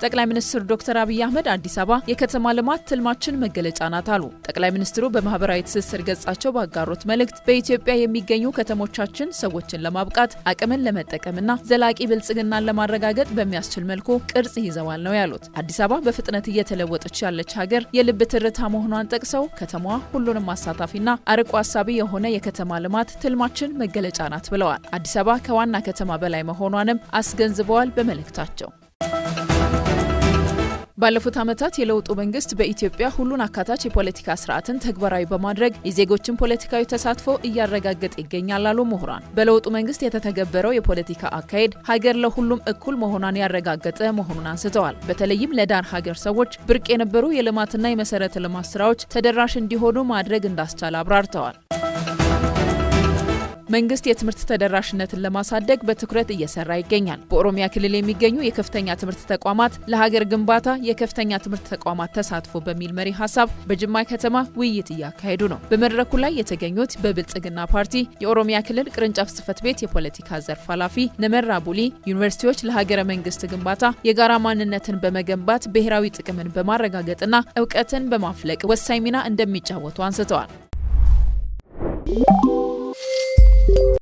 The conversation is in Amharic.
ጠቅላይ ሚኒስትር ዶክተር አብይ አህመድ አዲስ አበባ የከተማ ልማት ትልማችን መገለጫ ናት አሉ። ጠቅላይ ሚኒስትሩ በማህበራዊ ትስስር ገጻቸው ባጋሩት መልእክት በኢትዮጵያ የሚገኙ ከተሞቻችን ሰዎችን ለማብቃት አቅምን ለመጠቀምና ዘላቂ ብልጽግናን ለማረጋገጥ በሚያስችል መልኩ ቅርጽ ይዘዋል ነው ያሉት። አዲስ አበባ በፍጥነት እየተለወጠች ያለች ሀገር የልብ ትርታ መሆኗን ጠቅሰው ከተማዋ ሁሉንም አሳታፊና አርቆ አሳቢ የሆነ የከተማ ልማት ትልማችን መገለጫ ናት ብለዋል። አዲስ አበባ ከዋና ከተማ በላይ መሆኗንም አስገንዝበዋል በመልእክታቸው። ባለፉት ዓመታት የለውጡ መንግስት በኢትዮጵያ ሁሉን አካታች የፖለቲካ ስርዓትን ተግባራዊ በማድረግ የዜጎችን ፖለቲካዊ ተሳትፎ እያረጋገጠ ይገኛል አሉ ምሁራን። በለውጡ መንግስት የተተገበረው የፖለቲካ አካሄድ ሀገር ለሁሉም እኩል መሆኗን ያረጋገጠ መሆኑን አንስተዋል። በተለይም ለዳር ሀገር ሰዎች ብርቅ የነበሩ የልማትና የመሰረተ ልማት ስራዎች ተደራሽ እንዲሆኑ ማድረግ እንዳስቻለ አብራርተዋል። መንግስት የትምህርት ተደራሽነትን ለማሳደግ በትኩረት እየሰራ ይገኛል። በኦሮሚያ ክልል የሚገኙ የከፍተኛ ትምህርት ተቋማት ለሀገር ግንባታ የከፍተኛ ትምህርት ተቋማት ተሳትፎ በሚል መሪ ሀሳብ በጅማ ከተማ ውይይት እያካሄዱ ነው። በመድረኩ ላይ የተገኙት በብልጽግና ፓርቲ የኦሮሚያ ክልል ቅርንጫፍ ጽህፈት ቤት የፖለቲካ ዘርፍ ኃላፊ ነመራ ቡሊ ዩኒቨርሲቲዎች ለሀገረ መንግስት ግንባታ የጋራ ማንነትን በመገንባት ብሔራዊ ጥቅምን በማረጋገጥና እውቀትን በማፍለቅ ወሳኝ ሚና እንደሚጫወቱ አንስተዋል።